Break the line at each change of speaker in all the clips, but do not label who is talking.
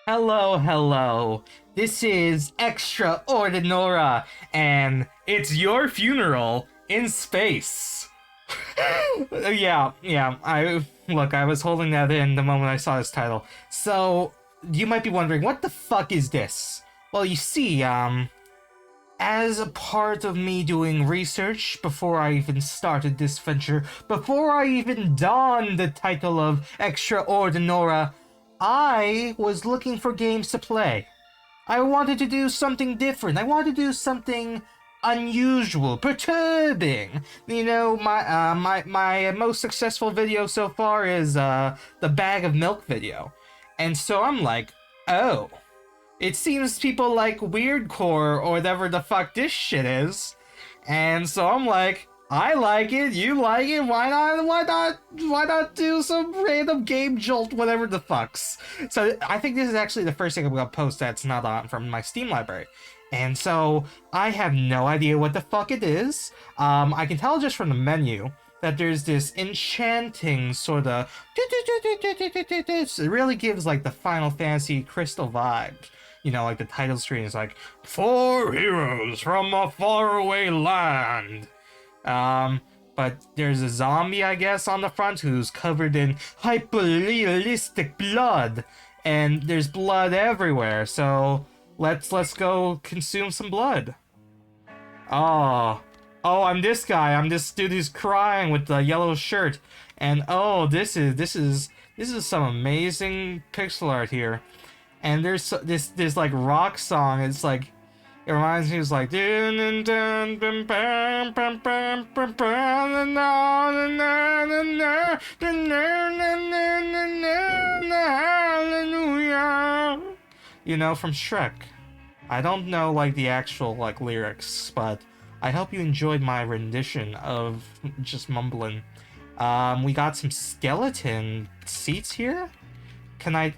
Hello, hello. This is Extraordinora, and it's your funeral in space. yeah. I was holding that in the moment I saw this title. So you might be wondering, what the fuck is this? Well, you see, as a part of me doing research before I even started this venture, before I even donned the title of Extraordinora, I was looking for games to play. I wanted to do something different. I wanted to do something unusual, perturbing. You know, my most successful video so far is the bag of milk video. And so I'm like, oh, it seems people like weirdcore or whatever the fuck this shit is. And so I'm like, I like it, you like it, why not do some random game jolt, whatever the fucks. So I think this is actually the first thing I'm gonna post that's not on from my Steam library. And so I have no idea what the fuck it is. I can tell just from the menu that there's this enchanting sort of it really gives like the Final Fantasy Crystal vibe. You know, like the title screen is like, "Four heroes from a faraway land." But there's a zombie, I guess, on the front who's covered in hyper-realistic blood, and there's blood everywhere. So let's go consume some blood. Oh, I'm this guy. I'm this dude who's crying with the yellow shirt, and oh, this is some amazing pixel art here. And there's this like rock song. It's like, it reminds me, it's like you know, from Shrek. I don't know like the actual like lyrics, but I hope you enjoyed my rendition of just mumbling. We got some skeleton seats here.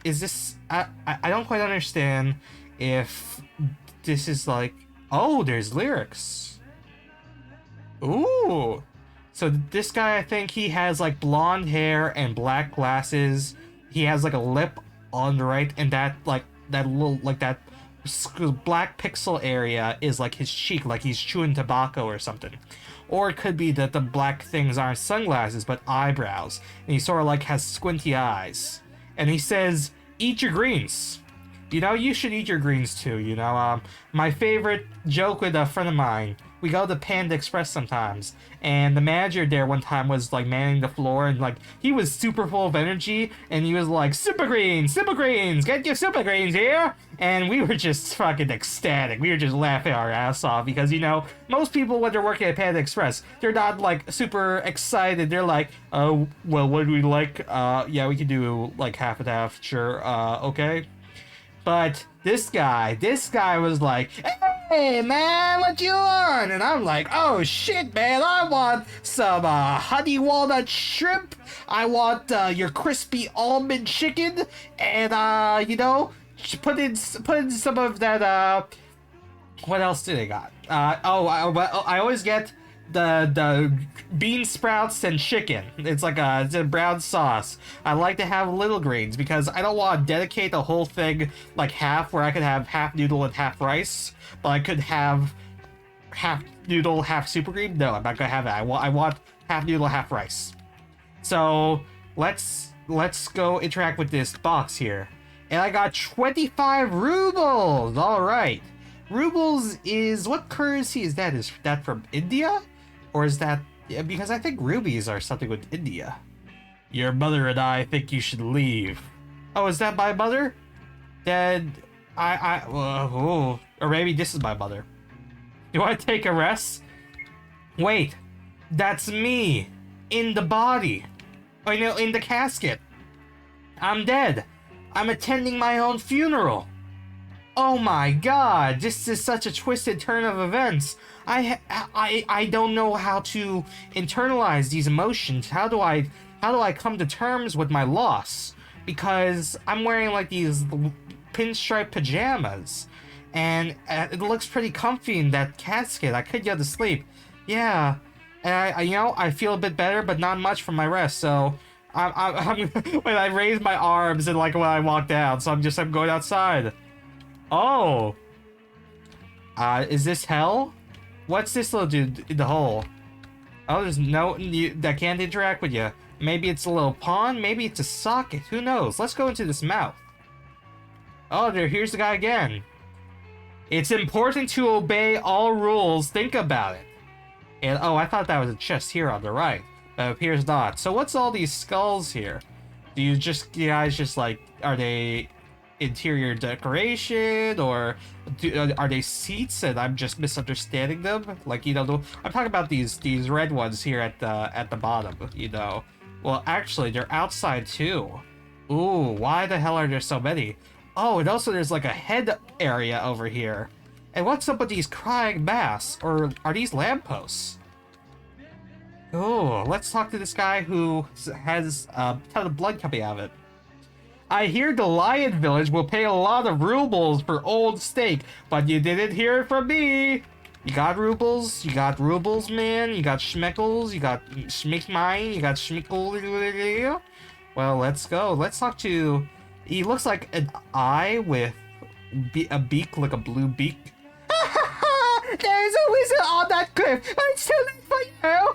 Is this, I don't quite understand if this is like, oh, there's lyrics. Ooh. So this guy, I think he has like blonde hair and black glasses. He has like a lip on the right, and that little, like that black pixel area is like his cheek, like he's chewing tobacco or something. Or it could be that the black things aren't sunglasses, but eyebrows. And he sort of like has squinty eyes. And he says, "Eat your greens." You know, you should eat your greens too, you know. My favorite joke with a friend of mine, we go to Panda Express sometimes, and the manager there one time was like manning the floor, and like he was super full of energy, and he was like, super greens, get your super greens here." And we were just fucking ecstatic. We were just laughing our ass off because, you know, most people when they're working at Panda Express, they're not like super excited. They're like, "Oh, well, what do we like? Yeah, we can do like half and half, sure, okay." But this guy was like, "Hey man, what you want?" And I'm like, "Oh shit, man, I want some honey walnut shrimp. I want your crispy almond chicken, and you know, put in some of that. What else do they got? I always get the bean sprouts and chicken. It's like it's a brown sauce. I like to have little greens because I don't want to dedicate the whole thing like half, where I could have half noodle and half rice, but I could have half noodle, half super green. No, I'm not gonna have that. I want half noodle, half rice. So let's go interact with this box here. And I got 25 rubles. All right. Rubles is, what currency is that? Is that from India? Or is that, yeah, because I think rubies are something with India. Your mother and I think you should leave. Oh, is that my mother? Then or maybe this is my mother. Do I take a rest? Wait, that's me in the body. Oh, you know, in the casket. I'm dead. I'm attending my own funeral. Oh my god, this is such a twisted turn of events. I don't know how to internalize these emotions. How do I come to terms with my loss? Because I'm wearing like these pinstripe pajamas, and it looks pretty comfy in that casket. I could go to sleep. Yeah, and I feel a bit better, but not much from my rest. So I'm when I raise my arms and like when I walk down, so I'm going outside. Oh. Is this hell? What's this little dude in the hole? Oh, there's no that can't interact with you. Maybe it's a little pond, maybe it's a socket, who knows? Let's go into this mouth. Oh, here's the guy again. It's important to obey all rules, think about it. And oh, I thought that was a chest here on the right, but it appears not. So what's all these skulls here? Do you guys just like, are they interior decoration, or are they seats and I'm just misunderstanding them? Like, you know, I'm talking about these red ones here at the bottom, you know. Well, actually, they're outside too. Ooh, why the hell are there so many? Oh, and also there's like a head area over here. And what's up with these crying masks? Or are these lampposts? Oh, let's talk to this guy who has a ton of blood coming out of it. I hear the Lion Village will pay a lot of rubles for old steak, but you didn't hear it from me. You got rubles? You got rubles, man? You got schmeckles? You got schmickmine? You got schmickle? Well, let's go. Let's talk to... He looks like an eye with a beak, like a blue beak. There's a wizard on that cliff! It's too late for you!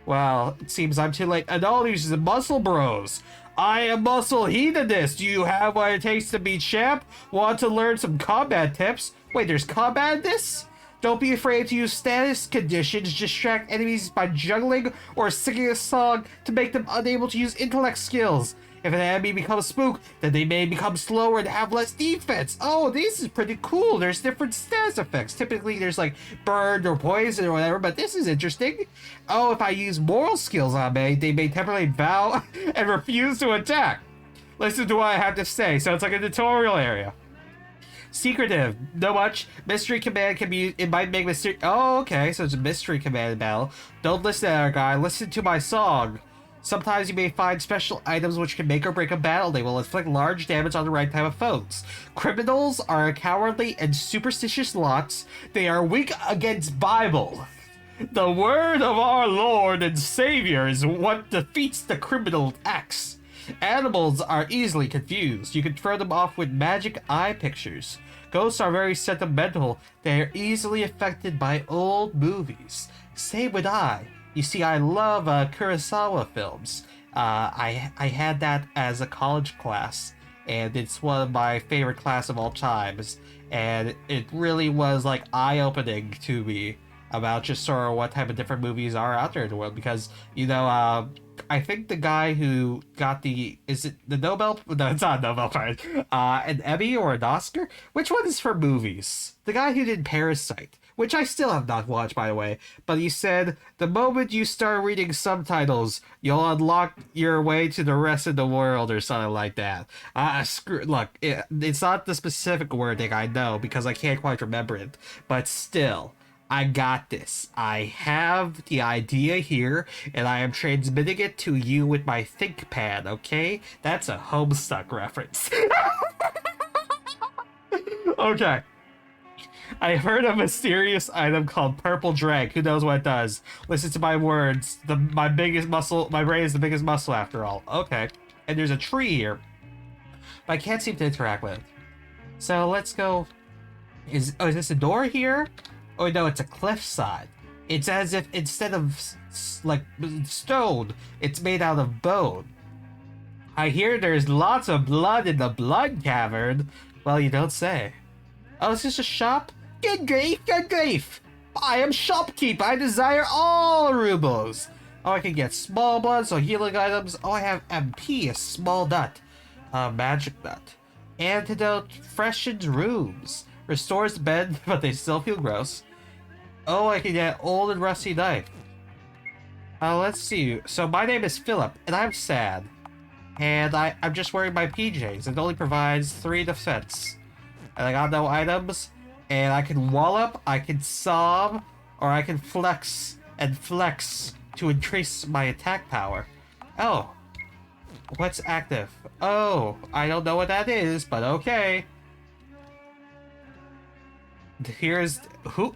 Well, it seems I'm too late. And all these muscle bros. I am Muscle Hedonist. Do you have what it takes to be champ? Want to learn some combat tips? Wait, there's combat in this? Don't be afraid to use status conditions, distract enemies by juggling or singing a song to make them unable to use intellect skills. If an enemy becomes spooked, then they may become slower and have less defense. Oh, this is pretty cool. There's different status effects. Typically, there's like burn or poison or whatever, but this is interesting. Oh, if I use moral skills on me, they may temporarily bow and refuse to attack. Listen to what I have to say. Sounds like a tutorial area. Secretive, no much. Mystery command can be, it might make mystery. Oh, okay, so it's a mystery command battle. Don't listen to that guy, listen to my song. Sometimes you may find special items which can make or break a battle. They will inflict large damage on the right type of foes. Criminals are a cowardly and superstitious lots. They are weak against Bible. The word of our Lord and Savior is what defeats the criminal acts. Animals are easily confused. You can throw them off with magic eye pictures. Ghosts are very sentimental. They are easily affected by old movies. Same with I. You see, I love Kurosawa films. I had that as a college class, and it's one of my favorite class of all times. And it really was like eye-opening to me about just sort of what type of different movies are out there in the world. Because, you know, I think the guy who got is it the Nobel? No, it's not a Nobel Prize. An Emmy or an Oscar? Which one is for movies? The guy who did Parasite, which I still have not watched, by the way. But he said, the moment you start reading subtitles, you'll unlock your way to the rest of the world or something like that. Look, it's not the specific wording, I know, because I can't quite remember it. But still, I got this. I have the idea here, and I am transmitting it to you with my ThinkPad, okay? That's a Homestuck reference. Okay. I heard a mysterious item called Purple Drag. Who knows what it does? Listen to my words. My biggest muscle. My brain is the biggest muscle after all. Okay. And there's a tree here, but I can't seem to interact with it. So let's go. Is this a door here? Oh no, it's a cliffside. It's as if instead of like stone, it's made out of bone. I hear there's lots of blood in the blood cavern. Well, you don't say. Oh, is this a shop? Good grief, good grief! I am shopkeep. I desire all rubles. Oh, I can get small blood, so healing items. Oh, I have MP, a small nut. Magic nut. Antidote freshens rooms. Restores bed, but they still feel gross. Oh, I can get old and rusty knife. Let's see. So my name is Philip, and I'm sad. And I'm just wearing my PJs. It only provides 3 defense. And I got no items. And I can wallop, I can sob, or I can flex and flex to increase my attack power. Oh. What's active? Oh, I don't know what that is, but okay. Here's... who?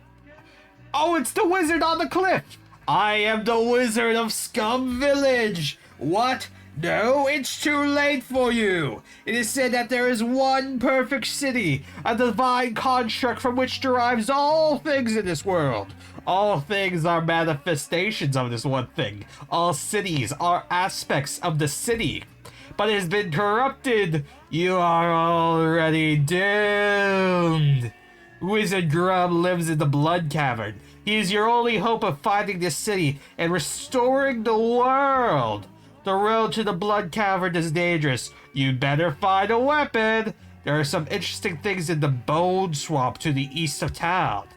Oh, it's the wizard on the cliff! I am the wizard of Scum Village!
What? No, it's too late for you. It is said that there is one perfect city, a divine construct from which derives all things in this world. All things are manifestations of this one thing. All cities are aspects of the city. But it has been corrupted. You are already doomed. Wizard Grum lives in the Blood Cavern. He is your only hope of finding this city and restoring the world. The road to the Blood Cavern is dangerous. You'd better find a weapon. There are some interesting things in the Bone Swamp to the east of town.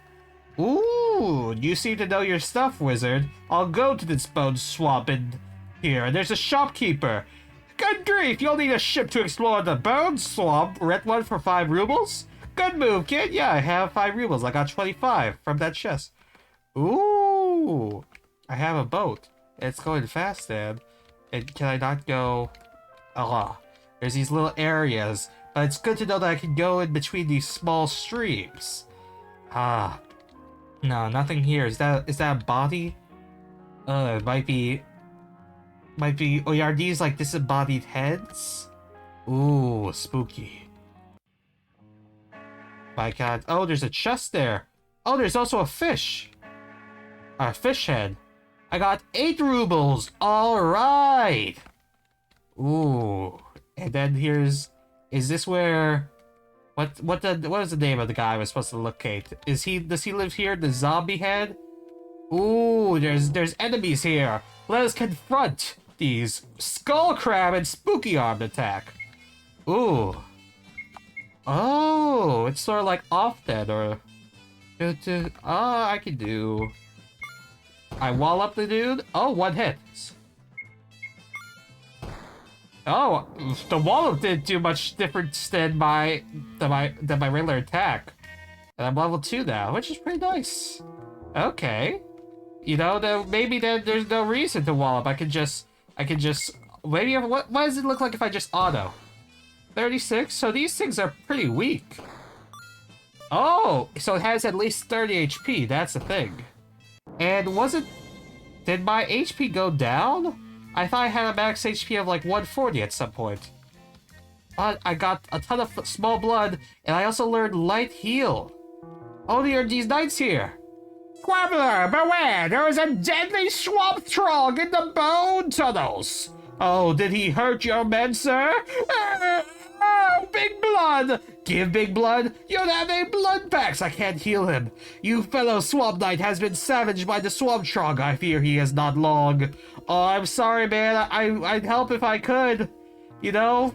Ooh, you seem to know your stuff, Wizard. I'll go to this Bone Swamp in here. There's a shopkeeper. Good grief, you'll need a ship to explore the Bone Swamp. Rent one for 5 rubles? Good move, kid. Yeah, I have 5 rubles. I got 25 from that chest. Ooh, I have a boat. It's going fast, Dad. And can I not go? There's these little areas, but it's good to know that I can go in between these small streams. No, nothing here. Is that a body? It might be. Oh, are these like disembodied heads? Ooh, spooky. My God. Oh, there's a chest there. Oh, there's also a fish. A fish head. I got 8 rubles. All right. Ooh. And then here's. Is this where? What is the name of the guy I was supposed to locate? Does he live here? The zombie head? Ooh, there's enemies here. Let us confront these. Skull Crab and Spooky Armed attack. Ooh. Oh, it's sort of like off then, or. I can do. I wall up the dude. Oh, 1 hit. Oh, the wallop didn't do much different than my regular attack. And I'm level 2 now, which is pretty nice. Okay. You know, maybe then there's no reason to wallop. I can just maybe what does it look like if I just auto? 36. So these things are pretty weak. Oh, so it has at least 30 HP. That's the thing. And did my HP go down? I thought I had a max HP of like 140 at some point. But I got a ton of small blood, and I also learned light heal. Oh, there are these knights here. Squabbler, beware! There is a deadly swamp trog in the bone tunnels. Oh, did he hurt your men, sir? Oh, Big Blood! Give Big Blood. You're having blood packs. I can't heal him. You fellow Swamp Knight has been savaged by the Swamp Trog. I fear he is not long. Oh, I'm sorry, man. I'd help if I could. You know?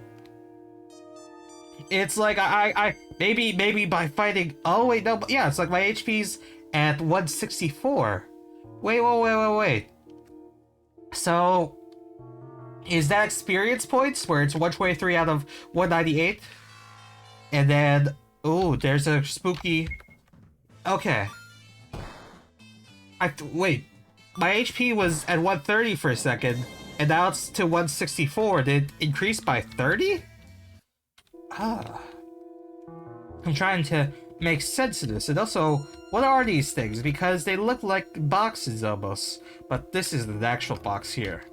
It's like I maybe by fighting. Oh wait, no, yeah, it's like my HP's at 164. Wait. So is that experience points where it's 123 out of 198? And then, ooh, there's a spooky. Okay. Wait. My HP was at 130 for a second, and now it's to 164. Did it increase by 30? I'm trying to make sense of this. And also, what are these things? Because they look like boxes almost, but this is the actual box here.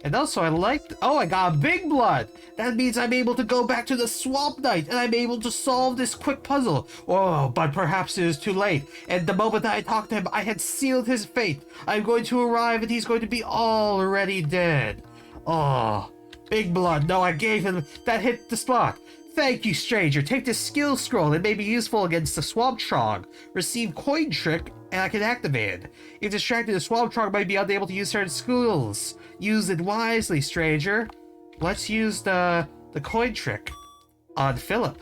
And also, I got Big Blood! That means I'm able to go back to the Swamp Knight, and I'm able to solve this quick puzzle. Oh, but perhaps it is too late. And the moment that I talked to him, I had sealed his fate. I'm going to arrive, and he's going to be already dead. Oh, Big Blood. No, I gave him. That hit the spot. Thank you, stranger. Take this skill scroll. It may be useful against the Swamp Trog. Receive Coin Trick, and I can activate it. If distracted, the Swamp Trog might be unable to use certain skills. Use it wisely, stranger. Let's use the Coin Trick on Philip.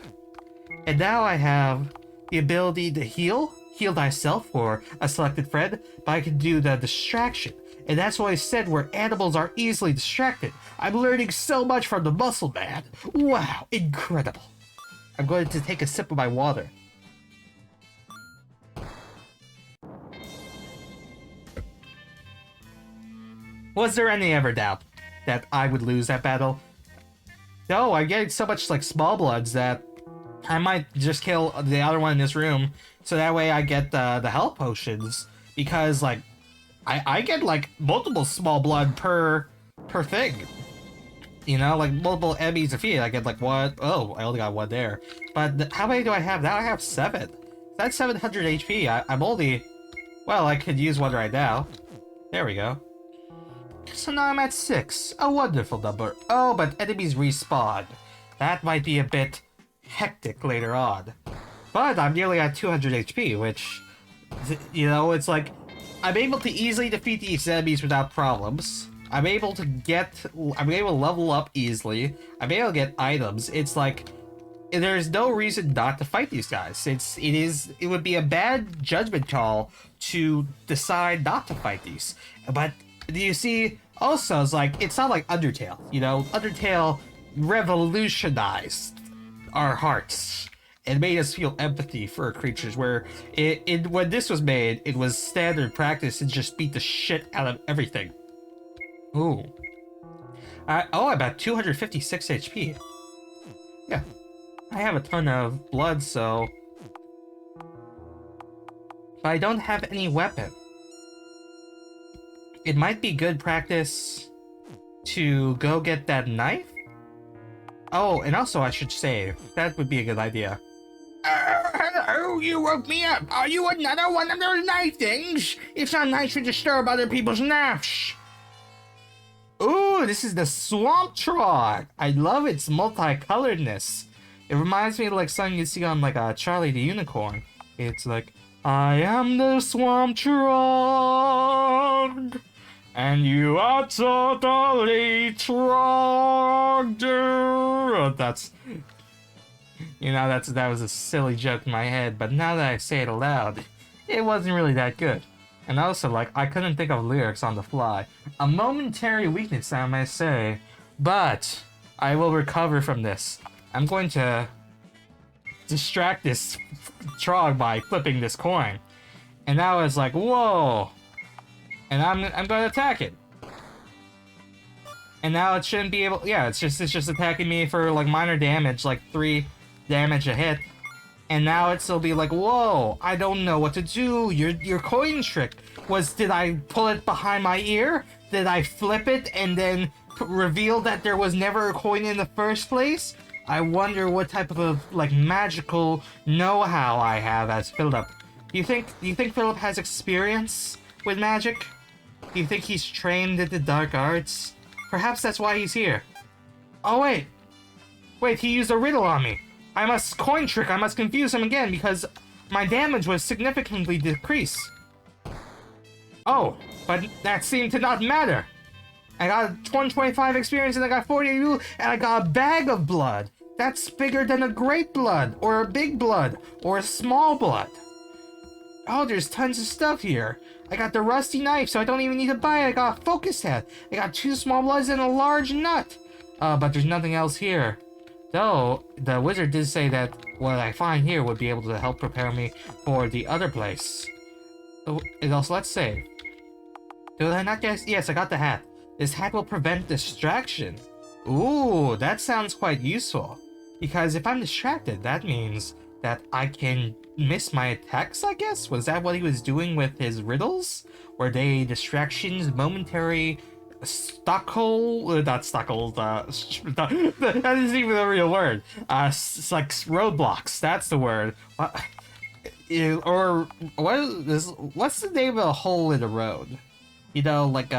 And now I have the ability to heal thyself or a selected friend, but I can do the distraction. And that's what I said, where animals are easily distracted. I'm learning so much from the Muscle Man. Wow, incredible. I'm going to take a sip of my water. Was there any ever doubt that I would lose that battle? No, I'm getting so much like small bloods that I might just kill the other one in this room, so that way I get the health potions, because like I get like multiple small blood per
per thing. You know, like multiple enemies defeated. I get like one. Oh, I only got one there. But how many do I have now? I have 7. That's 700 HP. I'm only. Well, I could use one right now. There we go. So now I'm at 6. A wonderful number. Oh, but enemies respawn. That might be a bit hectic later on. But I'm nearly at 200 HP, which, you know, it's like I'm able to easily defeat these enemies without problems. I'm able to level up easily. I'm able to get items. It's like there's no reason not to fight these guys. It would be a bad judgment call to decide not to fight these. But you see, also it's like it's not like Undertale. You know, Undertale revolutionized our hearts and made us feel empathy for creatures. Where when this was made, it was standard practice to just beat the shit out of everything. Ooh. I'm at 256 HP. Yeah. I have a ton of blood, so... But I don't have any weapon. It might be good practice to go get that knife? Oh, and also I should save. That would be a good idea.
Hello, you woke me up. Are you another one of those knife things? It's not nice to disturb other people's naps.
Ooh, this is the Swamp Trog. I love its multicoloredness. It reminds me of like something you see on like Charlie the Unicorn. It's like, I am the Swamp Trog, and you are totally trogged. That's, you know, that was a silly joke in my head, but now that I say it aloud, it wasn't really that good. And also, like, I couldn't think of lyrics on the fly. A momentary weakness, I may say, but I will recover from this. I'm going to distract this Trog by flipping this coin. And now it's like, whoa! And I'm going to attack it. And now it shouldn't be able. Yeah, it's just attacking me for like minor damage, like 3 damage a hit. And now it'll be like, whoa, I don't know what to do. Your coin trick was, did I pull it behind my ear? Did I flip it and then reveal that there was never a coin in the first place? I wonder what type of like magical know-how I have as Philip. Do you think Philip has experience with magic? Do you think he's trained in the dark arts? Perhaps that's why he's here. Oh wait, he used a riddle on me. I must coin trick. I must confuse him again because my damage was significantly decreased. Oh, but that seemed to not matter. I got 125 experience and I got 40 and I got a bag of blood. That's bigger than a great blood or a big blood or a small blood. Oh, there's tons of stuff here. I got the rusty knife, so I don't even need to buy it. I got a focus head. I got 2 small bloods and a large nut. But there's nothing else here. Though, the wizard did say that what I find here would be able to help prepare me for the other place. Oh, and also, let's save. Did I not guess? Yes, I got the hat. This hat will prevent distraction. Ooh, that sounds quite useful. Because if I'm distracted, that means that I can miss my attacks, I guess? Was that what he was doing with his riddles? Were they distractions, momentary... Stockhold, not Stockhold, that isn't even a real word. It's like roadblocks, that's the word. Or what is this? What's the name of a hole in the road? You know, like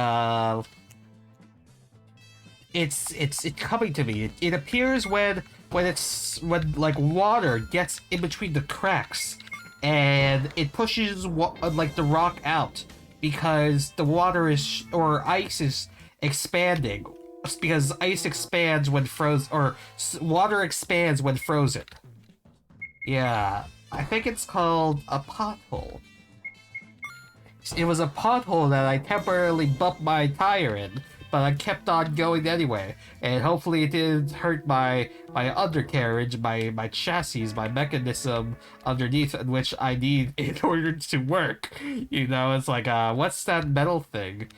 it's coming to me. It appears when like water gets in between the cracks, and it pushes like the rock out because the water is or ice is expanding, because ice expands when frozen, or water expands when frozen. Yeah, I think it's called a pothole. It was a pothole that I temporarily bumped my tire in, but I kept on going anyway, and hopefully it didn't hurt my undercarriage, my chassis, my mechanism underneath, which I need in order to work. You know, it's like, what's that metal thing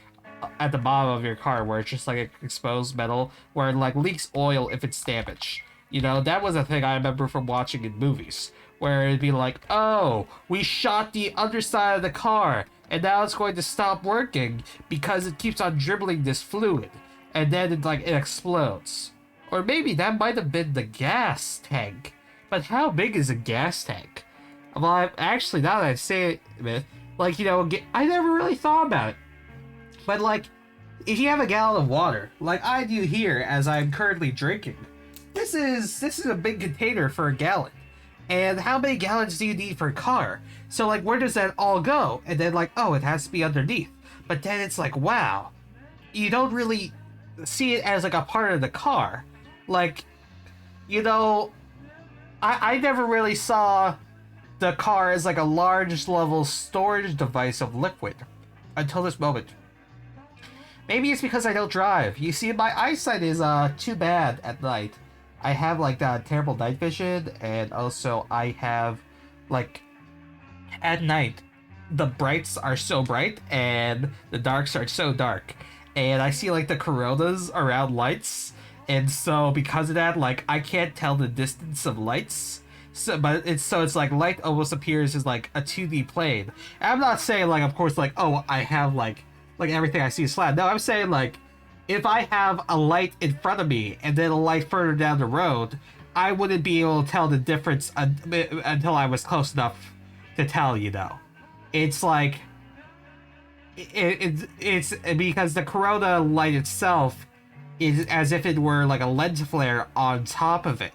at the bottom of your car where it's just like exposed metal where it like leaks oil if it's damaged? You know, that was a thing I remember from watching in movies, where it'd be like, oh, we shot the underside of the car and now it's going to stop working because it keeps on dribbling this fluid. and then it explodes. Or maybe that might have been the gas tank. But how big is a gas tank? Well, actually, now that I say it, like, I never really thought about it. But, like, if you have a gallon of water, like I do here as I'm currently drinking, this is a big container for a gallon. And how many gallons do you need for a car? So, like, where does that all go? And then, like, oh, it has to be underneath. But then it's like, wow, you don't really see it as, like, a part of the car. Like, I never really saw the car as, like, a large level storage device of liquid until this moment. Maybe it's because I don't drive. You see, my eyesight is too bad at night. I have, like, terrible night vision, and also I have, like, at night, the brights are so bright, and the darks are so dark. And I see, like, the coronas around lights, and so because of that, like, I can't tell the distance of lights. So, but it's like light almost appears as, like, a 2D plane. And I'm not saying, like, of course, like, oh, I have, like everything I see is flat. No, I'm saying, like, if I have a light in front of me and then a light further down the road, I wouldn't be able to tell the difference until I was close enough to tell, It's like, it's because the corona light itself is as if it were like a lens flare on top of it,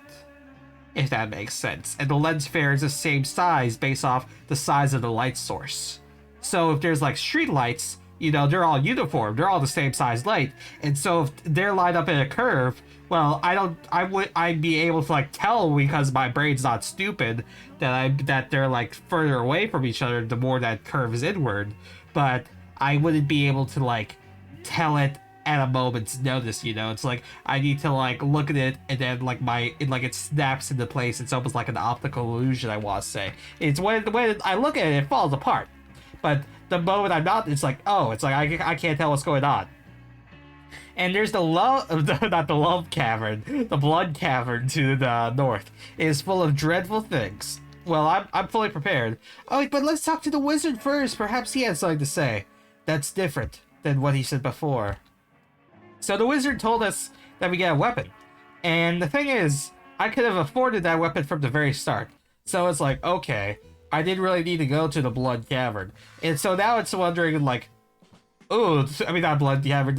if that makes sense. And the lens flare is the same size based off the size of the light source. So if there's like street lights, they're all uniform. They're all the same size light. And so if they're lined up in a curve, well, I'd be able to, like, tell, because my brain's not stupid, that they're, like, further away from each other the more that curve is inward. But I wouldn't be able to, like, tell it at a moment's notice, It's like, I need to, like, look at it, and then, like, it snaps into place. It's almost like an optical illusion, I want to say. It's when I look at it, it falls apart. But the moment I'm not, it's like, oh, it's like I can't tell what's going on. And there's not the love cavern, the blood cavern to the north. It is full of dreadful things. Well, I'm fully prepared. Oh, but let's talk to the wizard first. Perhaps he has something to say that's different than what he said before. So the wizard told us that we get a weapon. And the thing is, I could have afforded that weapon from the very start. So it's like, okay, I didn't really need to go to the Blood Cavern. And so now it's wondering, like, oh, I mean, not Blood Cavern,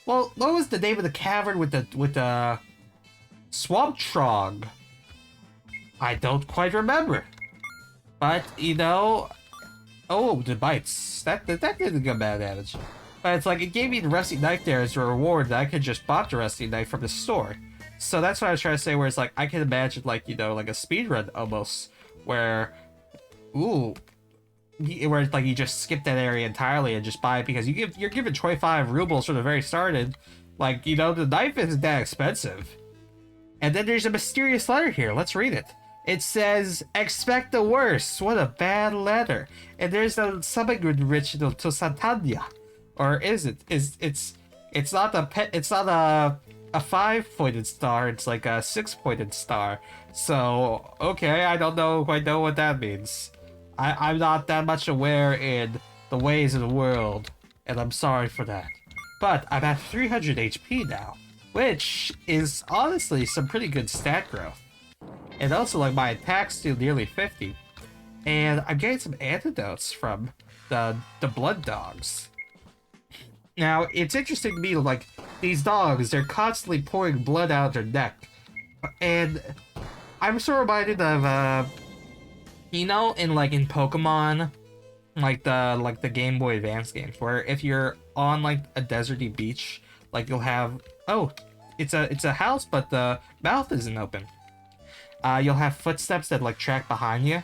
well, what was the name of the cavern with the Swamp Trog? I don't quite remember. But, oh, the bites. That didn't go bad damage. But it's like, it gave me the Rusty Knife there as a reward that I could just bought the Rusty Knife from the store. So that's what I was trying to say, where it's like, I can imagine, like, like a speedrun almost, where, where it's like you just skip that area entirely and just buy it because you're given 25 rubles from the very start, and, like, the knife isn't that expensive. And then there's a mysterious letter here. Let's read it. It says, "Expect the worst." What a bad letter. And there's a something ritual to Santanya. Or is it? It's not a 5-pointed star, it's like a 6-pointed star. So, okay, I don't quite know what that means. I'm not that much aware in the ways of the world, and I'm sorry for that. But I'm at 300 HP now, which is honestly some pretty good stat growth. And also, like, my attack's do nearly 50. And I'm getting some antidotes from the blood dogs. Now, it's interesting to me, like, these dogs, they're constantly pouring blood out of their neck. And I'm so reminded of, in Pokemon, like the Game Boy Advance games, where if you're on, like, a deserty beach, like, you'll have, it's a house, but the mouth isn't open. You'll have footsteps that, like, track behind you.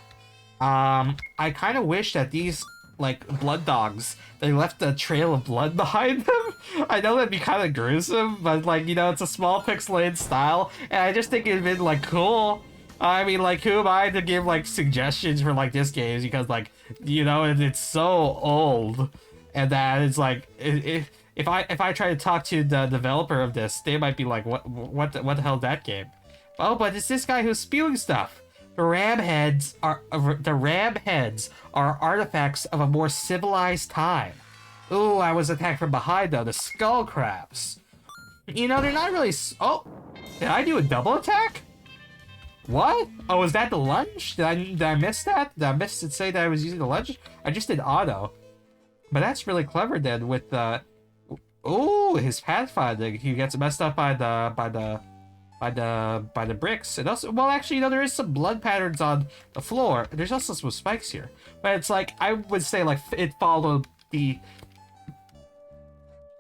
I kind of wish that these, like, blood dogs, they left a trail of blood behind them. I know that'd be kind of gruesome, but, like, it's a small pixelated style, and I just think it'd been, like, cool. I mean, like, who am I to give, like, suggestions for, like, this game, because, like, it's so old, and that it's like, if I try to talk to the developer of this, they might be like, what the hell is that game? Oh, but it's this guy who's spewing stuff. The ram heads are artifacts of a more civilized time. Ooh, I was attacked from behind though. The skull crabs. You know, they're not really. Oh, did I do a double attack? What? Oh, was that the lunge? Did I miss that? Did I miss to say that I was using the lunge? I just did auto. But that's really clever then with the. Oh, his pathfinding. He gets messed up by the bricks. And also, well, actually, you know, there is some blood patterns on the floor. There's also some spikes here. But it's like, I would say, like, it followed the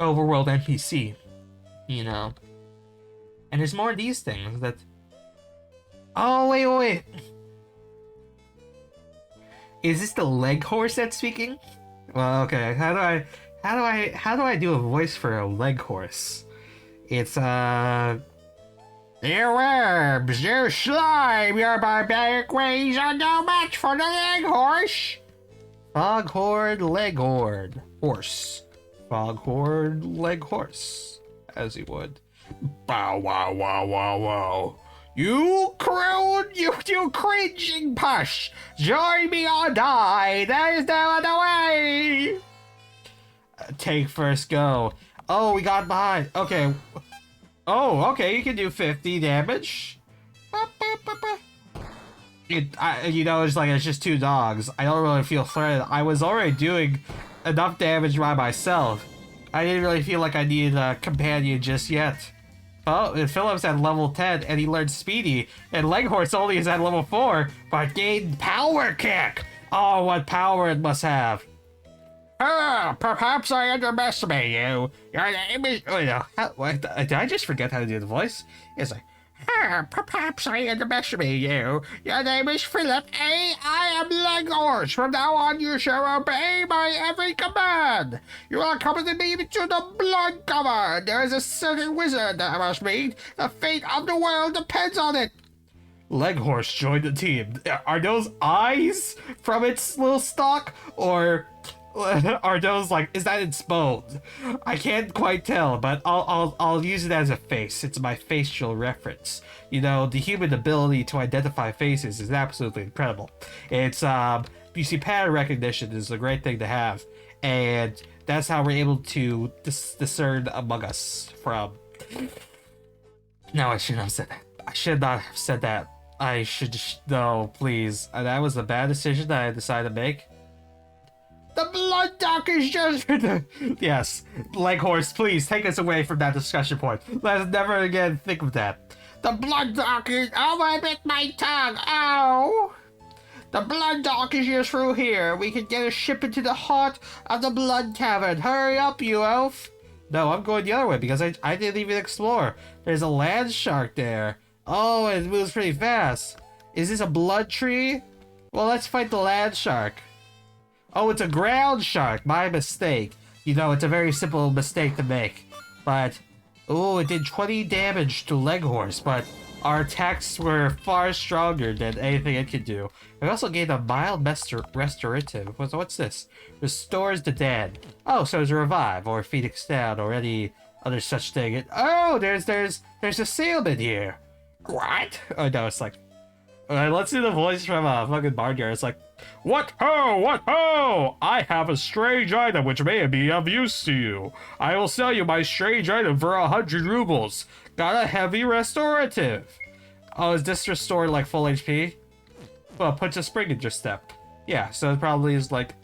overworld NPC, you know. And there's more of these things that... Oh, wait. Is this the leg horse that's speaking? Well, okay. How do I do a voice for a leg horse? It's, Your worms, your slime, your barbaric ways are no match for the leg horse. Foghorn Leghorn horse. Foghorn leg horse, as he would. Bow wow wow wow wow. You croon, you cringing push. Join me or die. There is no other way. Take first go. Oh, we got behind. Okay. Oh, okay, you can do 50 damage. You know, it's just two dogs. I don't really feel threatened. I was already doing enough damage by myself. I didn't really feel like I needed a companion just yet. Oh, and Philip's at level 10, and he learned Speedy, and Leghorse only is at level 4, but gained Power Kick! Oh, what power it must have. Perhaps I underestimate you. Your name is... Oh, no. Did I just forget how to do the voice? It's like... Perhaps I underestimate you. Your name is Philip A. I am Leghorse. From now on, you shall obey my every command. You will accompany me to the Blood Cavern. There is a certain wizard that I must meet. The fate of the world depends on it. Leghorse joined the team. Are those eyes from its little stalk, or are those like? Is that its bones? I can't quite tell, but I'll use it as a face. It's my facial reference. You know, the human ability to identify faces is absolutely incredible. It's you see, pattern recognition is a great thing to have, and that's how we're able to discern among us from. No, I shouldn't have said that. I should not have said that. I should no, please. That was a bad decision that I decided to make. The blood dock is just... Yes, Leghorse, please take us away from that discussion point. Let's never again think of that. The blood dock is... Oh, I bit my tongue. Ow! The blood dock is just through here. We can get a ship into the heart of the blood cavern. Hurry up, you elf. No, I'm going the other way because I didn't even explore. There's a land shark there. Oh, it moves pretty fast. Is this a blood tree? Well, let's fight the land shark. Oh, it's a ground shark. My mistake. You know, it's a very simple mistake to make. But, oh, it did 20 damage to Leghorse, but our attacks were far stronger than anything it could do. We also gained a mild restorative. What's this? Restores the dead. Oh, so it's a revive, or Phoenix down, or any other such thing. Oh, there's a sailman here. What? Oh, no, it's like... let's do the voice from fucking Barnyard. It's like, what ho, what ho! I have a strange item which may be of use to you. I will sell you my strange item for 100 rubles. Got a heavy restorative. Oh, is this restored like full HP? Well, puts a spring in your step. Yeah, so it probably is like,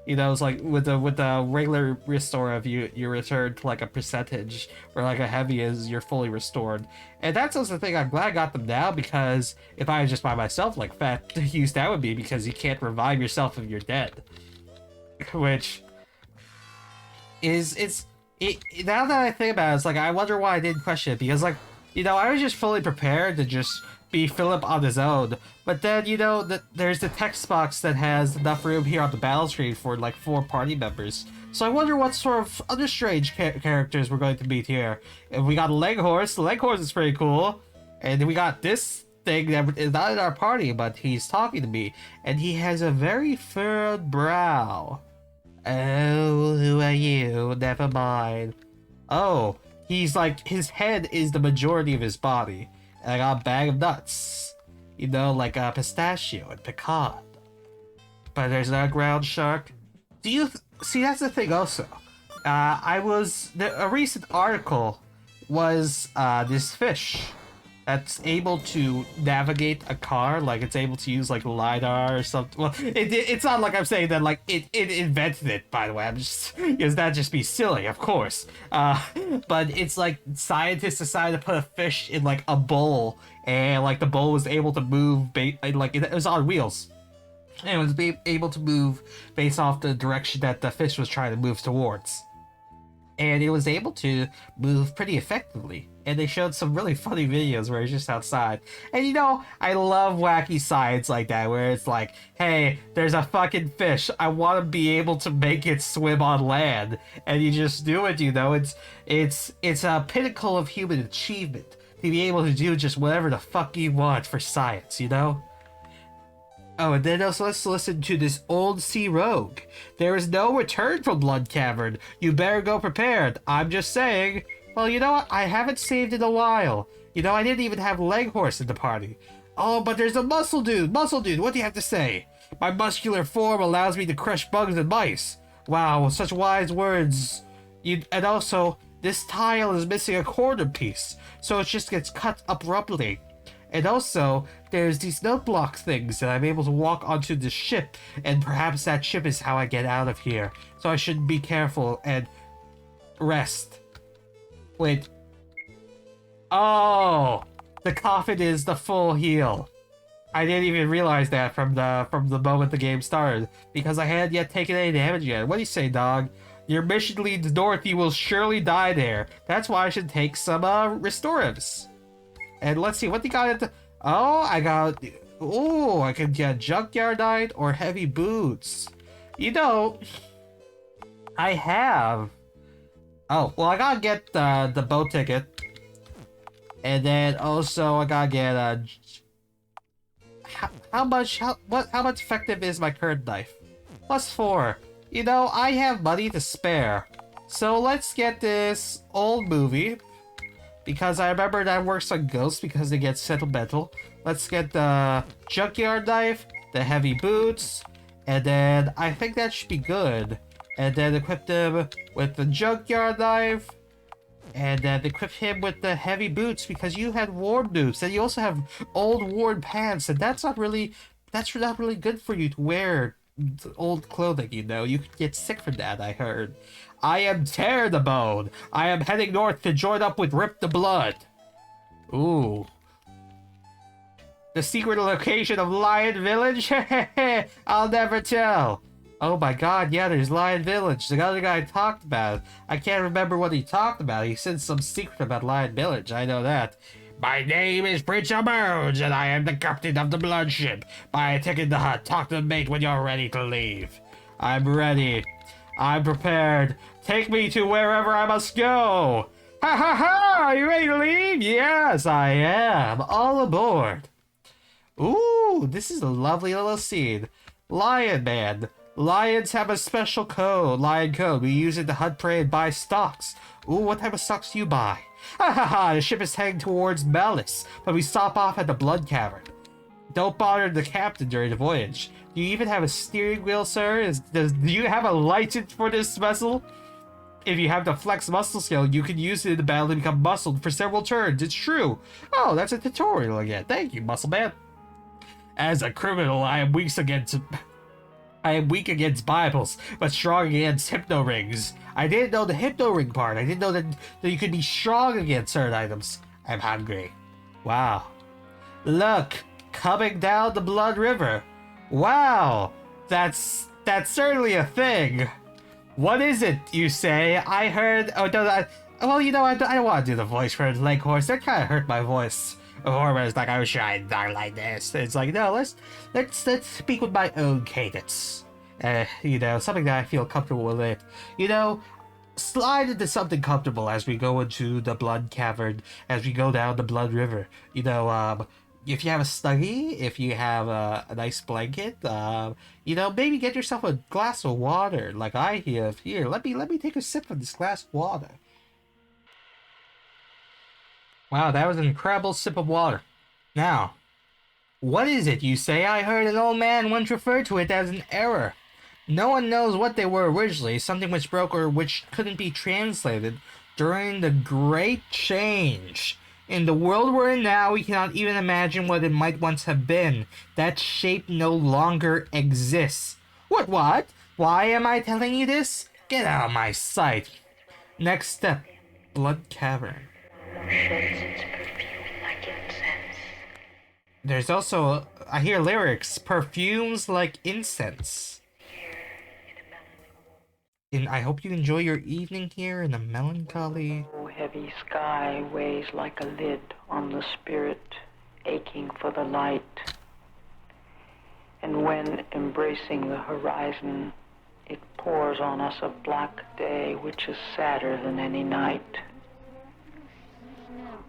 you know, it's like with the regular restorative, you return to like a percentage, or like a heavy is you're fully restored. And that's also the thing. I'm glad I got them now, because if I was just by myself, like fat use that would be, because you can't revive yourself if you're dead. Which is now that I think about it, it's like I wonder why I didn't question it, because like, you know, I was just fully prepared to just be Philip on his own. But then, you know, there's the text box that has enough room here on the battle screen for like 4 party members. So I wonder what sort of other strange characters we're going to meet here. And we got a Leghorse. The Leghorse is pretty cool. And then we got this thing that is not in our party, but he's talking to me. And he has a very furrowed brow. Oh, who are you? Never mind. Oh, he's like, his head is the majority of his body. And I got a bag of nuts. You know, like a pistachio and pecan. But there's not a ground shark. Do you see, that's the thing also. A recent article was this fish that's able to navigate a car, like it's able to use like lidar or something. Well, it's not like I'm saying that like it invented it. By the way, I'm just because that'd just be silly, of course. But it's like scientists decided to put a fish in like a bowl, and like the bowl was able to move, like it was on wheels. And it was able to move based off the direction that the fish was trying to move towards. And it was able to move pretty effectively. And they showed some really funny videos where it's just outside. And you know, I love wacky science like that, where it's like, hey, there's a fucking fish. I want to be able to make it swim on land. And you just do it, you know. It's a pinnacle of human achievement to be able to do just whatever the fuck you want for science, you know? Oh, and then also let's listen to this old sea rogue. There is no return from Blood Cavern. You better go prepared. I'm just saying. Well, you know what? I haven't saved in a while. You know, I didn't even have Leghorse in the party. Oh, but there's a muscle dude. Muscle dude, what do you have to say? My muscular form allows me to crush bugs and mice. Wow, such wise words. And also, this tile is missing a corner piece, so it just gets cut abruptly. And also, there's these note block things that I'm able to walk onto the ship, and perhaps that ship is how I get out of here. So I should be careful and rest. Wait. Oh! The coffin is the full heal. I didn't even realize that from the moment the game started, because I hadn't yet taken any damage yet. What do you say, dog? Your mission leads north, you will surely die there. That's why I should take some restoratives. And let's see, what do you got at the... Oh, I got... Oh, I can get Junkyard Knight or Heavy Boots. You know, I have... Oh, well, I gotta get the boat ticket. And then also, I gotta get how much effective is my current knife? +4. You know, I have money to spare. So let's get this old movie. Because I remember that works on ghosts because they get sentimental. Let's get the Junkyard Knife, the Heavy Boots, and then I think that should be good. And then equip them with the Junkyard Knife, and then equip him with the Heavy Boots because you had worn boots, and you also have old worn pants, and that's not really good for you to wear old clothing, you know. You could get sick from that, I heard. I am Tear the Bone. I am heading north to join up with Rip the Blood. Ooh. The secret location of Lion Village? I'll never tell. Oh my god, yeah, there's Lion Village. The other guy talked about. I can't remember what he talked about. He said some secret about Lion Village. I know that. My name is Prince Emerge, and I am the captain of the Blood Ship. Buy a ticket in the hut. Talk to the mate when you're ready to leave. I'm ready. I'm prepared. Take me to wherever I must go. Ha ha ha! Are you ready to leave? Yes, I am. All aboard. Ooh, this is a lovely little scene. Lion Man. Lions have a special code, lion code. We use it to hunt prey and buy stocks. Ooh, what type of stocks do you buy? Ha ha ha! The ship is heading towards Malice, but we stop off at the Blood Cavern. Don't bother the captain during the voyage. Do you even have a steering wheel, sir? Do you have a license for this vessel? If you have the flex muscle skill, you can use it in the battle to become muscled for several turns. It's true. Oh, that's a tutorial again. Thank you, Muscle Man. As a criminal, I am weak against Bibles, but strong against hypno rings. I didn't know the hypno ring part. I didn't know that you could be strong against certain items. I'm hungry. Wow. Look, coming down the Blood River. Wow, that's certainly a thing. What is it, you say? I heard... Oh, no, well, you know, I don't want to do the voice for Leghorse. That kind of hurt my voice. Or it's like, I was trying to talk like this. It's like, no, let's speak with my own cadence. You know, something that I feel comfortable with it. You know, slide into something comfortable as we go into the Blood Cavern, as we go down the Blood River. You know, if you have a Snuggie, if you have a nice blanket, you know, maybe get yourself a glass of water, like I have here. Let me take a sip of this glass of water. Wow, that was an incredible sip of water. Now, what is it you say? I heard an old man once refer to it as an error. No one knows what they were originally, something which broke or which couldn't be translated during the Great Change. In the world we're in now, we cannot even imagine what it might once have been. That shape no longer exists. What? Why am I telling you this? Get out of my sight. Next step, Blood Cavern.
Sheds its perfume like incense.
There's also, I hear lyrics, perfumes like incense. And I hope you enjoy your evening here in a melancholy...
Oh, heavy sky weighs like a lid on the spirit, aching for the light. And when embracing the horizon, it pours on us a black day which is sadder than any night.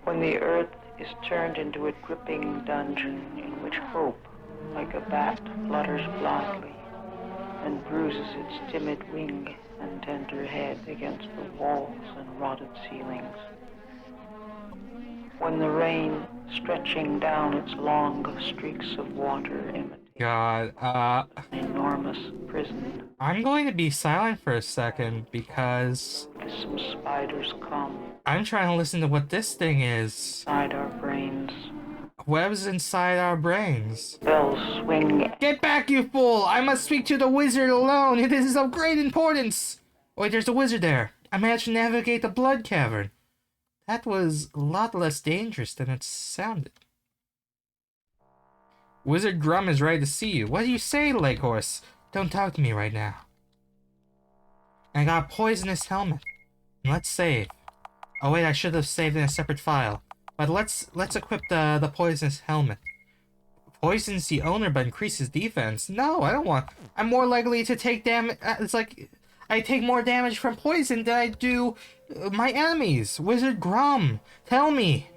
When the earth is turned into a gripping dungeon in which hope, like a bat, flutters blindly and bruises its timid wing and tender head against the walls and rotted ceilings. When the rain, stretching down its long streaks of water, imitates
God,
an enormous prison.
I'm going to be silent for a second because
Some spiders come
I'm trying to listen to what this thing is.
inside our brains.
Webs inside our brains.
Bells swing.
Get back, you fool! I must speak to the wizard alone. It is of great importance. Wait, there's a wizard there. I managed to navigate the Blood Cavern. That was a lot less dangerous than it sounded. Wizard Grum is ready to see you. What do you say, Leghorse? Don't talk to me right now. I got a poisonous helmet. Let's save. Oh wait, I should have saved in a separate file. But let's equip the poisonous helmet. Poisons the owner but increases defense. No, I don't want. I'm more likely to take damage. It's like I take more damage from poison than I do my enemies. Wizard Grum, tell me,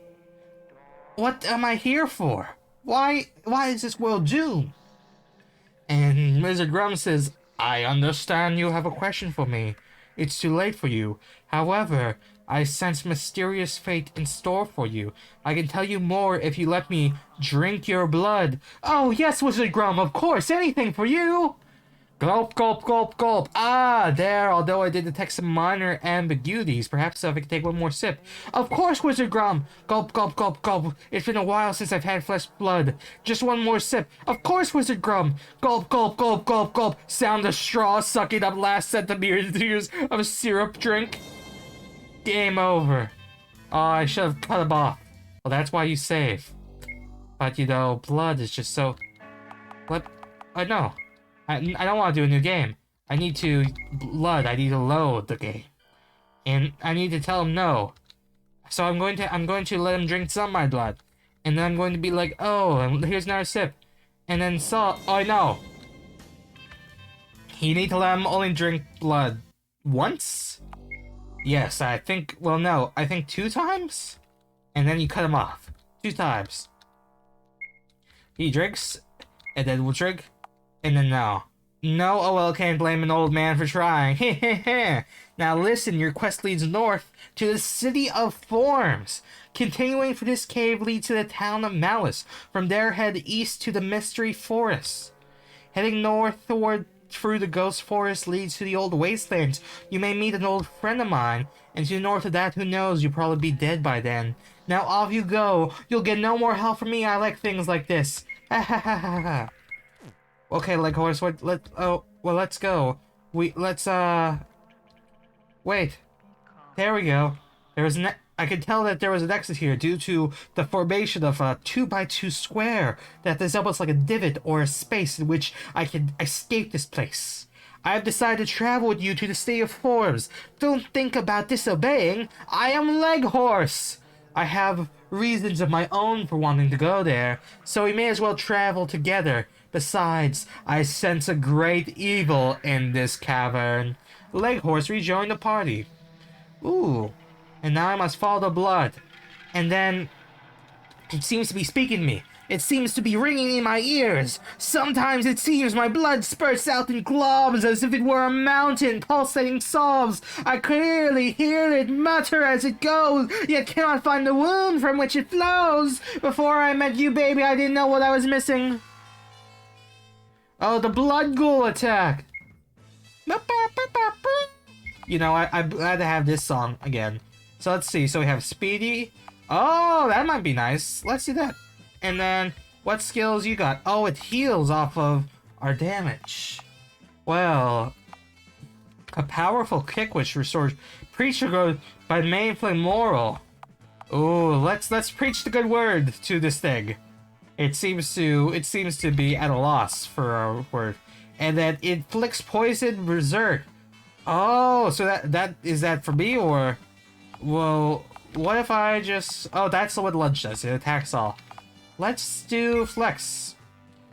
what am I here for? Why is this world doomed? And Wizard Grum says, I understand you have a question for me. It's too late for you. However, I sense mysterious fate in store for you. I can tell you more if you let me drink your blood. Oh, yes, Wizard Grum, of course, anything for you. Gulp, gulp, gulp, gulp. Ah, there, although I did detect some minor ambiguities. Perhaps if I could take one more sip. Of course, Wizard Grum. Gulp, gulp, gulp, gulp. It's been a while since I've had flesh blood. Just one more sip. Of course, Wizard Grum. Gulp, gulp, gulp, gulp, gulp. Sound of straw sucking up last centimeters of a syrup drink. Game over. Oh, I should have cut him off. Well, that's why you save. But, you know, blood is just so... What? No. I don't want to do a new game. I need to... Blood, I need to load the game. And I need to tell him no. So I'm going to let him drink some of my blood. And then I'm going to be like, oh, and here's another sip. And then oh, no. You need to let him only drink blood once? Yes, I think, well, no, I think 2 times? And then you cut him off. 2 times. He drinks, and then we'll drink, and then no. No, OL can't blame an old man for trying. Now listen, your quest leads north to the City of Forms. Continuing for this cave leads to the town of Malice. From there, head east to the Mystery Forest. Heading northward through the Ghost Forest leads to the Old Wastelands. You may meet an old friend of mine, and to the north of that, who knows, you'll probably be dead by then. Now off you go. You'll get no more help from me. I like things like this. Ha ha ha ha ha. Okay, Leghorse, let's go. Wait. There we go. I could tell that there was an exit here due to the formation of a 2x2 square, that there's almost like a divot or a space in which I can escape this place. I have decided to travel with you to the City of Forms. Don't think about disobeying. I am Leghorse. I have reasons of my own for wanting to go there, so we may as well travel together. Besides, I sense a great evil in this cavern. Leghorse rejoined the party. Ooh. And now I must follow the blood. And then... it seems to be speaking to me. It seems to be ringing in my ears. Sometimes it seems my blood spurts out in globs as if it were a mountain pulsating sobs. I clearly hear it mutter as it goes, yet cannot find the wound from which it flows. Before I met you, baby, I didn't know what I was missing. Oh, the blood ghoul attack. you know, I'm glad to have this song again. So let's see. So we have Speedy. Oh, that might be nice. Let's do that. And then, what skills you got? Oh, it heals off of our damage. Well, a powerful kick which restores preacher growth by main flame moral. Ooh, let's preach the good word to this thing. It seems to be at a loss for a word. And then it inflicts poison berserk. Oh, so that is that for me, or well, what if I just, oh, that's what lunch does. It attacks all. Let's do flex.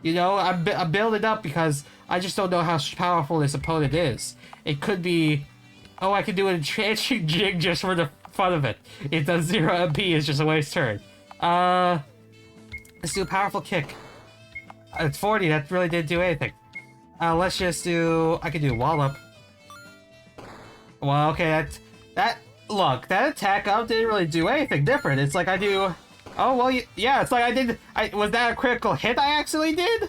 You know, I'm building up because I just don't know how powerful this opponent is. It could be, oh, I could do an enchanting jig just for the fun of it. It does 0 MP, it's just a waste turn. Let's do a powerful kick. It's 40, that really didn't do anything. Let's just do, I could do wallop. Well, okay, look, that attack up didn't really do anything different. It's like I do, oh, well, yeah, it's like was that a critical hit I actually did?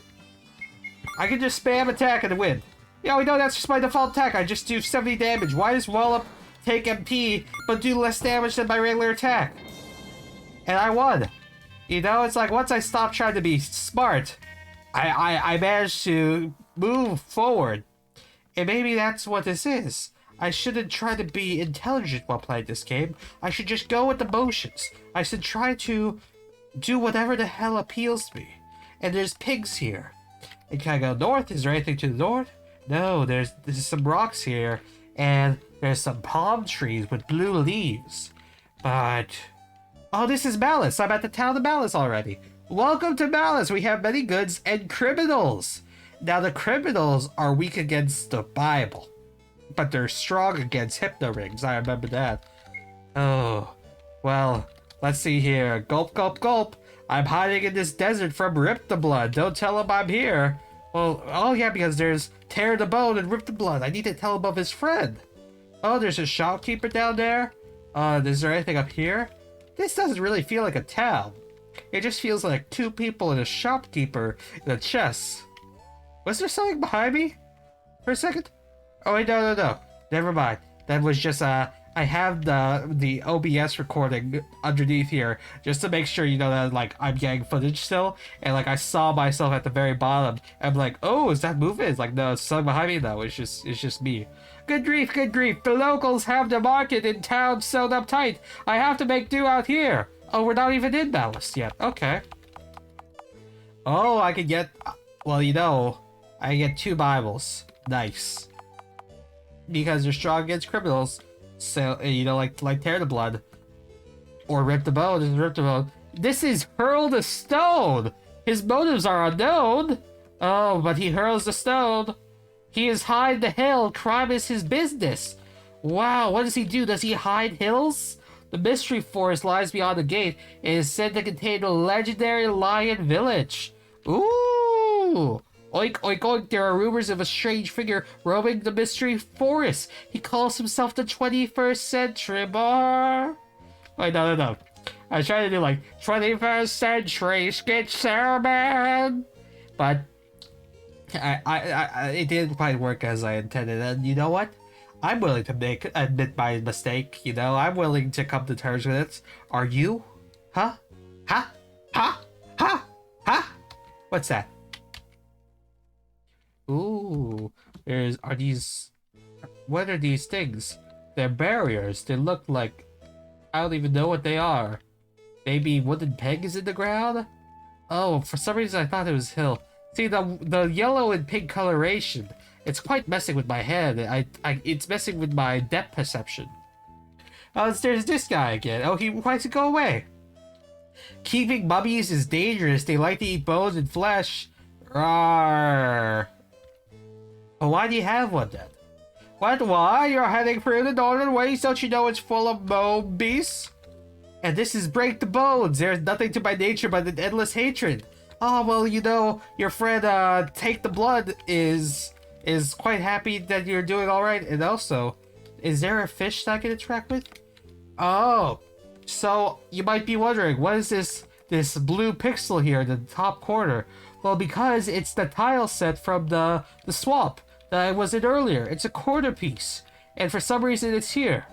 I can just spam attack and win. Yeah, we know that's just my default attack. I just do 70 damage. Why does wallop take MP, but do less damage than my regular attack? And I won. You know, it's like once I stopped trying to be smart, I managed to move forward. And maybe that's what this is. I shouldn't try to be intelligent while playing this game. I should just go with the motions. I should try to do whatever the hell appeals to me. And there's pigs here. And can I go north? Is there anything to the north? No, there's some rocks here. And there's some palm trees with blue leaves. But oh, this is Malice. I'm at the town of Malice already. Welcome to Malice. We have many goods and criminals. Now, the criminals are weak against the Bible, but they're strong against hypno rings. I remember that. Oh, well, let's see here. Gulp, gulp, gulp. I'm hiding in this desert from Rip the Blood. Don't tell him I'm here. Well, oh yeah, because there's Tear the Bone and Rip the Blood. I need to tell him of his friend. Oh, there's a shopkeeper down there. Is there anything up here? This doesn't really feel like a town. It just feels like two people and a shopkeeper in a chest. Was there something behind me? For a second? Oh wait, no. Never mind. That was just, I have the OBS recording underneath here just to make sure, you know, that, like, I'm getting footage still. And, like, I saw myself at the very bottom. And I'm like, oh, is that moving? It's like, no, it's something behind me, though. It's just me. Good grief, good grief. The locals have the market in town sewn up tight. I have to make do out here. Oh, we're not even in Malice yet. Okay. Oh, I could get, well, you know, I get 2 Bibles. Nice. Because they're strong against criminals. So, you know, like Tear the Blood. Or Rip the Bone. This is Rip the Bone. This is Hurl the Stone! His motives are unknown. Oh, but he hurls the stone. He is hide the hill. Crime is his business. Wow, what does he do? Does he hide hills? The mystery forest lies beyond the gate and is said to contain a legendary lion village. Ooh! Oink, oink, oink, there are rumors of a strange figure roaming the mystery forest. He calls himself the 21st century bar. Wait, no. I was trying to do, like, 21st century skit man. But it didn't quite work as I intended. And you know what? I'm willing to admit my mistake, you know? I'm willing to come to terms with it. Are you? Huh? Huh? Huh? Huh? Huh? What's that? Ooh, what are these things? They're barriers. They look like, I don't even know what they are. Maybe wooden pegs in the ground? Oh, for some reason I thought it was hill. See, the yellow and pink coloration, it's quite messing with my head. It's messing with my depth perception. Oh, there's this guy again. Oh, he wants to go away. Keeping mummies is dangerous. They like to eat bones and flesh. Rawr. Well, why do you have one then? What? Why? You're heading through the northern ways. Don't you know it's full of bone beasts? And this is Break the Bones. There's nothing to my nature but an endless hatred. Oh, well, you know, your friend, Take the Blood is quite happy that you're doing alright. And also, is there a fish that I can interact with? Oh, so you might be wondering, what is this blue pixel here in the top corner? Well, because it's the tile set from the swamp that I was in earlier. It's a quarter piece. and for some reason it's here.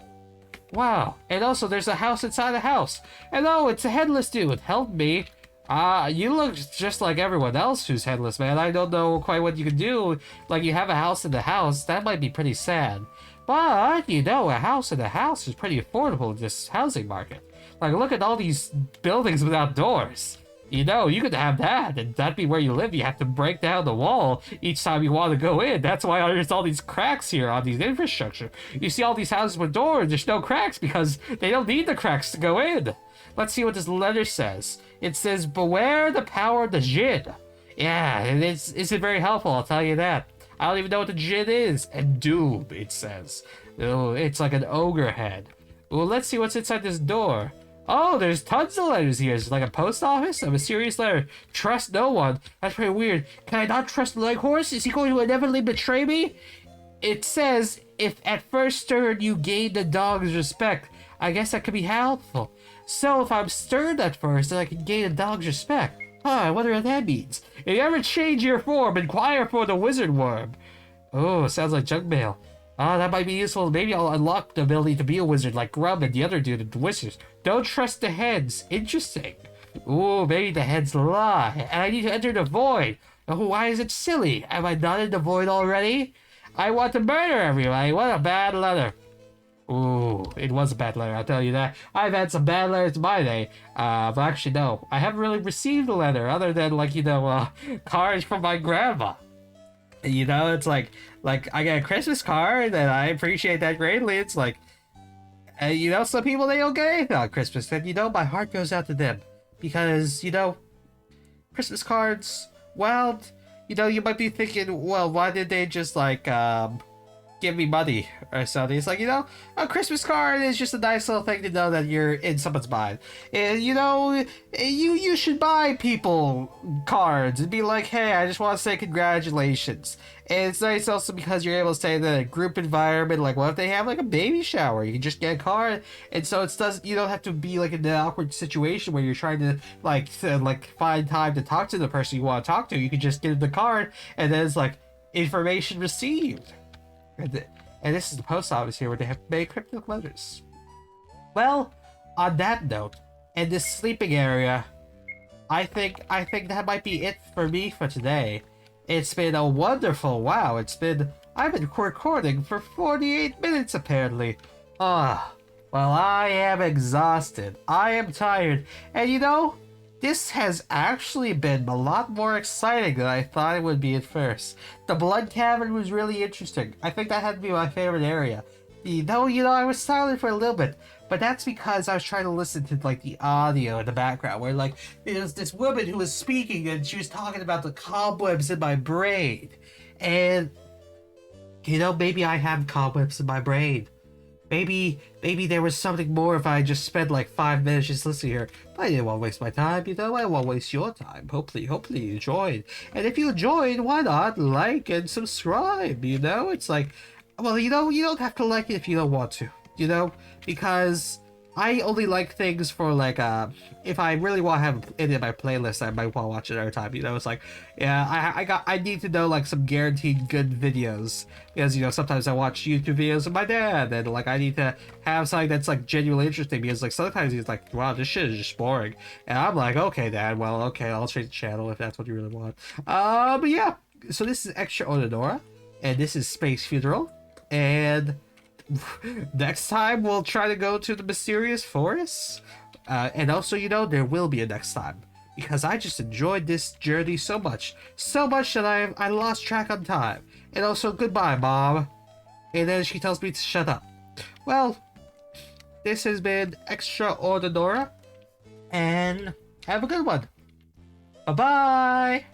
Wow, and also there's a house inside the house. And oh, it's a headless dude. Help me. You look just like everyone else who's headless, man. I don't know quite what you can do. Like, you have a house in the house. That might be pretty sad. But, you know, a house in a house is pretty affordable in this housing market. Like, look at all these buildings without doors. You know, you could have that, and that'd be where you live. You have to break down the wall each time you want to go in. That's why there's all these cracks here on these infrastructure. You see all these houses with doors, there's no cracks because they don't need the cracks to go in. Let's see what this letter says. It says, beware the power of the Jinn. Yeah, and it's very helpful, I'll tell you that. I don't even know what the Jinn is. And doom, it says. Oh, it's like an ogre head. Well, let's see what's inside this door. Oh, there's tons of letters here. It's like a post office, a mysterious letter. Trust no one. That's pretty weird. Can I not trust Leghorse? Is he going to inevitably betray me? It says, if at first stirred you gain the dog's respect. I guess that could be helpful. So if I'm stirred at first, then I can gain a dog's respect. I wonder what that means. If you ever change your form, inquire for the wizard worm. Oh, sounds like junk mail. That might be useful. Maybe I'll unlock the ability to be a wizard like Grub and the other dude in the Wizards. Don't trust the heads. Interesting. Ooh, maybe the heads lie. And I need to enter the void. Oh, why is it silly? Am I not in the void already? I want to murder everybody. What a bad letter. Ooh, it was a bad letter, I'll tell you that. I've had some bad letters in my day. But actually, no. I haven't really received a letter other than, like, you know, cards from my grandma. You know, it's like I get a Christmas card and I appreciate that greatly. It's like, you know, some people, they don't get anything on Christmas. And, you know, my heart goes out to them. Because, you know, Christmas cards, well, you know, you might be thinking, well, why did they just, like, give me money or something? It's like, you know, a Christmas card is just a nice little thing to know that you're in someone's mind. And, you know, you should buy people cards and be like, hey, I just want to say congratulations. And it's nice also because you're able to say that a group environment, like, what if they have like a baby shower? You can just get a card, and so you don't have to be like in an awkward situation where you're trying to find time to talk to the person you want to talk to. You can just give them the card, and then it's like information received. And this is the post office here where they have made cryptic letters. Well, on that note, in this sleeping area, I think that might be it for me for today. It's been a wonderful wow. I've been recording for 48 minutes apparently. Well, I am exhausted. I am tired. And you know, this has actually been a lot more exciting than I thought it would be at first. The Blood Cavern was really interesting. I think that had to be my favorite area. You know, I was silent for a little bit, but that's because I was trying to listen to, like, the audio in the background, where, like, there's this woman who was speaking, and she was talking about the cobwebs in my brain. And, you know, maybe I have cobwebs in my brain. Maybe there was something more if I just spent like 5 minutes just listening here. But I didn't want to waste my time, you know. I won't waste your time. Hopefully you enjoyed. And if you enjoyed, why not like and subscribe? You know, it's like, well, you know, you don't have to like it if you don't want to. You know, because I only like things for like if I really want to have it in my playlist, I might want to watch it every time. You know, it's like, yeah, I need to know like some guaranteed good videos, because you know sometimes I watch YouTube videos of my dad, and like I need to have something that's like genuinely interesting, because like sometimes he's like, wow, this shit is just boring, and I'm like, okay, Dad, well, okay, I'll change the channel if that's what you really want. But yeah, so this is Extra Onodora, and this is Space Funeral, and next time we'll try to go to the mysterious forests, and also, you know, there will be a next time, because I just enjoyed this journey so much that I lost track on time. And also, goodbye, Mom. And then she tells me to shut up. Well, this has been Extra Onodora, and have a good one. Bye bye.